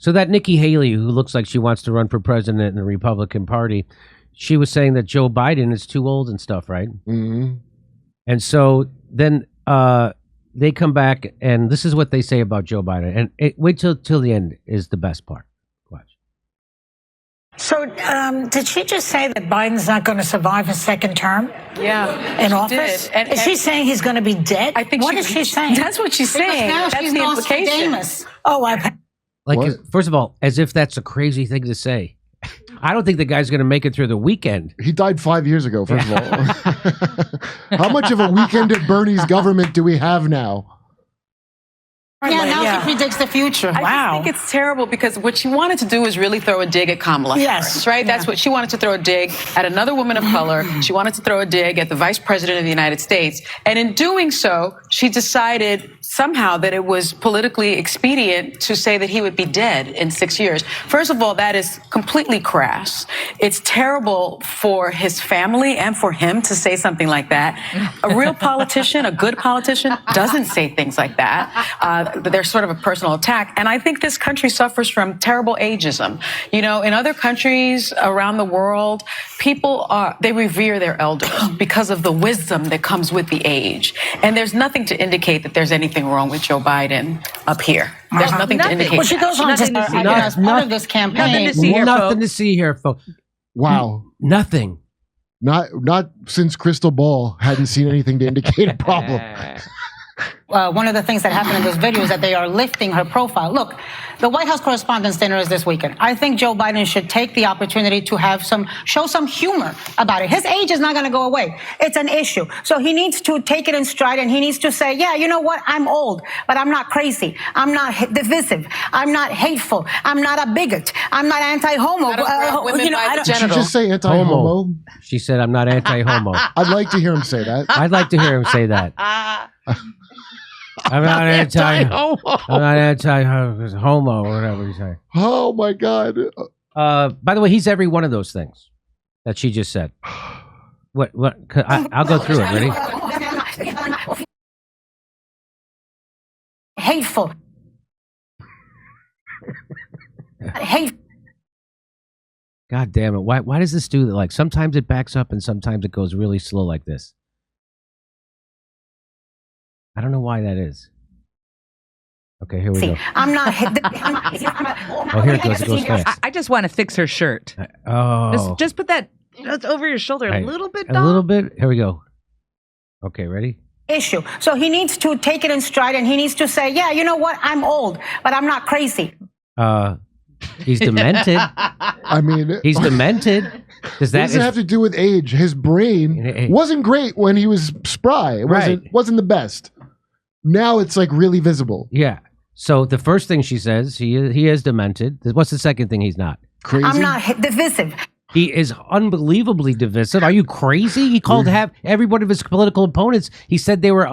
So that Nikki Haley, who looks like she wants to run for president in the Republican Party, she was saying that Joe Biden is too old and stuff, right? Mm-hmm. And so then they come back, and this is what they say about Joe Biden. And wait till the end is the best part. Watch. So did she just say that Biden's not going to survive his second term? Yeah, in office? Is she saying he's going to be dead? I think what is she saying? That's what she's saying. Now That's she's the implication. Nostradamus. Oh, Like, first of all, as if that's a crazy thing to say. I don't think the guy's going to make it through the weekend. He died 5 years ago, first of all. How much of a weekend at Bernie's government do we have now? Yeah, now she predicts the future. I think it's terrible because what she wanted to do is really throw a dig at Kamala Harris, right? That's what she wanted to throw a dig at another woman of color. She wanted to throw a dig at the vice president of the United States. And in doing so, she decided somehow that it was politically expedient to say that he would be dead in 6 years. First of all, that is completely crass. It's terrible for his family and for him to say something like that. A real politician, a good politician, doesn't say things like that. There's sort of a personal attack. And I think this country suffers from terrible ageism. You know, in other countries around the world, people they revere their elders because of the wisdom that comes with the age. And there's nothing to indicate that there's anything wrong with Joe Biden up here. There's nothing to indicate. Well, she goes on to as part of this campaign. Nothing to see here, folks. Wow. Nothing. Not since Crystal Ball hadn't seen anything to indicate a problem. One of the things that happened in this video is that they are lifting her profile. Look, the White House Correspondents' Dinner is this weekend. I think Joe Biden should take the opportunity to show some humor about it. His age is not going to go away. It's an issue. So he needs to take it in stride, and he needs to say, yeah, you know what? I'm old, but I'm not crazy. I'm not divisive. I'm not hateful. I'm not a bigot. I'm not anti-homo. Did she just say anti-homo? She said, I'm not anti-homo. I'd like to hear him say that. I'd like to hear him say that. I'm not anti-homo. I'm not anti-homo or whatever you say. Oh my God. By the way, he's every one of those things that she just said. What? I'll go through it. Ready? Hateful. God damn it. Why does this do that? Like, sometimes it backs up and sometimes it goes really slow like this. I don't know why that is. Okay, here we go. I'm not. Oh, here it goes. It goes fast. I just want to fix her shirt. Just put that over your shoulder a little bit, Dom. A little bit. Here we go. Okay, ready? Issue. So he needs to take it in stride, and he needs to say, yeah, you know what? I'm old, but I'm not crazy. He's demented. I mean, he's demented. Does that have to do with age? His brain wasn't great when he was spry. It wasn't the best. Now it's like really visible. Yeah. So the first thing she says, he is demented. What's the second thing he's not? Crazy. I'm not divisive. He is unbelievably divisive. Are you crazy? He called every one of his political opponents. He said they were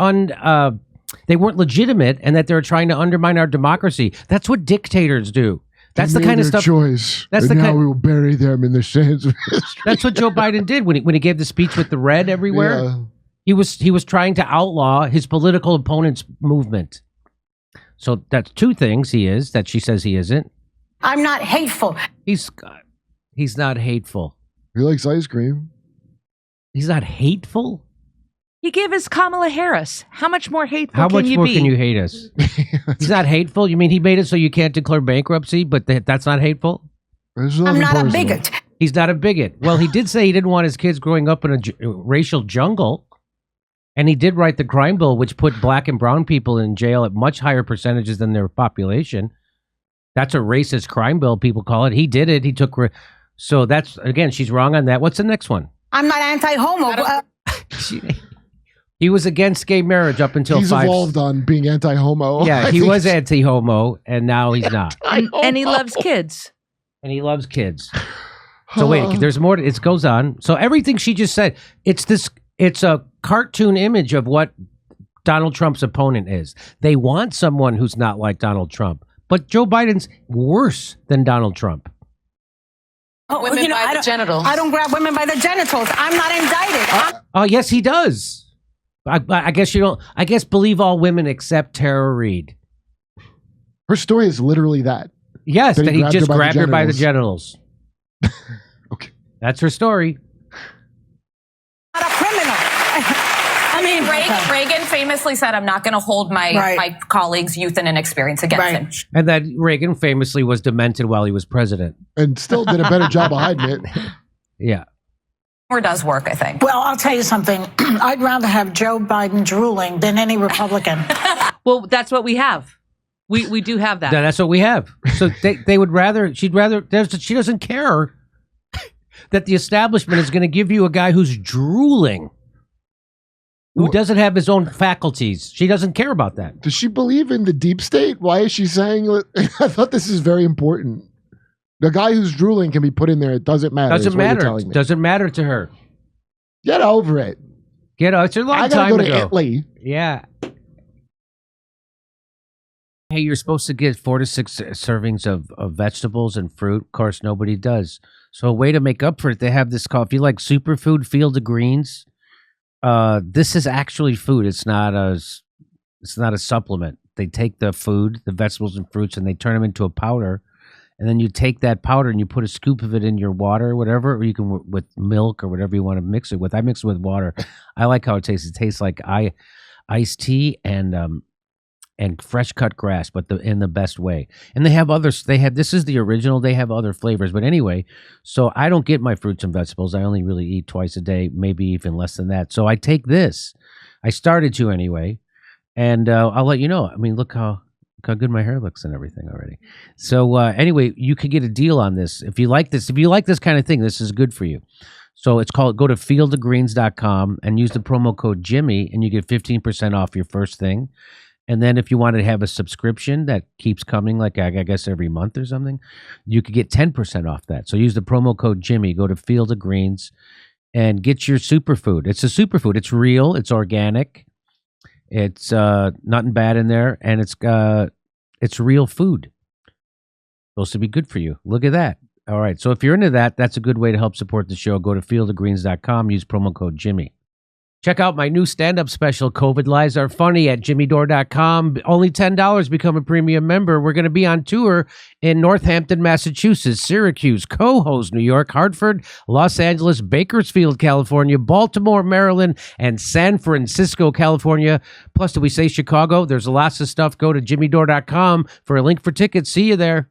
they weren't legitimate and that they were trying to undermine our democracy. That's what dictators do. That's the kind of stuff. Choice. That's and now we will bury them in the sands of history. That's what Joe Biden did when he gave the speech with the red everywhere. Yeah. He was trying to outlaw his political opponent's movement. So that's two things that she says he isn't. I'm not hateful. He's not hateful. He likes ice cream. He's not hateful? He gave us Kamala Harris. How much more hateful How can much you more be? can you hate us? He's not hateful? You mean he made it so you can't declare bankruptcy, but that's not hateful? I'm not a bigot. He's not a bigot. Well, he did say he didn't want his kids growing up in a racial jungle. And he did write the crime bill, which put black and brown people in jail at much higher percentages than their population. That's a racist crime bill, people call it. He did it. He took... So that's, again, she's wrong on that. What's the next one? I'm not anti-homo. He was against gay marriage up until He's evolved on being anti-homo. Yeah, he was anti-homo, and now he's not. And he loves kids. And he loves kids. So wait, there's more. It goes on. So everything she just said, it's a cartoon image of what Donald Trump's opponent is. They want someone who's not like Donald Trump. But Joe Biden's worse than Donald Trump. Women by the genitals. I don't grab women by the genitals. I'm not indicted. Oh, yes, he does. I guess you don't. I guess believe all women except Tara Reid. Her story is literally that. Yes, that he just grabbed her by the genitals. Okay. That's her story. Not a criminal. I mean, Reagan famously said, I'm not going to hold my colleagues' youth and inexperience against him. And that Reagan famously was demented while he was president. And still did a better job of hiding it. Yeah. Or does work, I think. Well, I'll tell you something. I'd rather have Joe Biden drooling than any Republican. Well, that's what we have. We do have that. That's what we have. So they would rather, she doesn't care that the establishment is going to give you a guy who's drooling, who doesn't have his own faculties. She doesn't care about that. Does she believe in the deep state? Why is she saying, I thought this is very important. The guy who's drooling can be put in there. It doesn't matter. Doesn't matter. Doesn't matter to her. Get over it. It's a long time ago. I gotta go to Italy. Yeah. Hey, you're supposed to get 4 to 6 servings of vegetables and fruit. Of course, nobody does. So a way to make up for it, they have this called, if you like superfood, Field of Greens. This is actually food. It's not a supplement. They take the food, the vegetables and fruits, and they turn them into a powder. And then you take that powder and you put a scoop of it in your water, or whatever, or you can with milk or whatever you want to mix it with. I mix it with water. I like how it tastes. It tastes like iced tea and fresh cut grass, but in the best way. And they have others. This is the original. They have other flavors. But anyway, so I don't get my fruits and vegetables. I only really eat twice a day, maybe even less than that. So I take this. I started to anyway, and I'll let you know. I mean, look how good my hair looks and everything already. So anyway, you could get a deal on this. If you like this kind of thing, this is good for you. So it's called, go to fieldofgreens.com and use the promo code Jimmy, and you get 15% off your first thing. And then if you want to have a subscription that keeps coming, like I guess every month or something, you could get 10% off that. So use the promo code Jimmy, go to Field of Greens and get your superfood. It's a superfood. It's real. It's organic. It's nothing bad in there. And it's real food. Supposed to be good for you. Look at that. All right. So if you're into that, that's a good way to help support the show. Go to fieldofgreens.com. Use promo code Jimmy. Check out my new stand-up special, COVID Lies Are Funny, at jimmydore.com. Only $10. Become a premium member. We're going to be on tour in Northampton, Massachusetts, Syracuse, Cohoes, New York, Hartford, Los Angeles, Bakersfield, California, Baltimore, Maryland, and San Francisco, California. Plus, do we say Chicago? There's lots of stuff. Go to jimmydore.com for a link for tickets. See you there.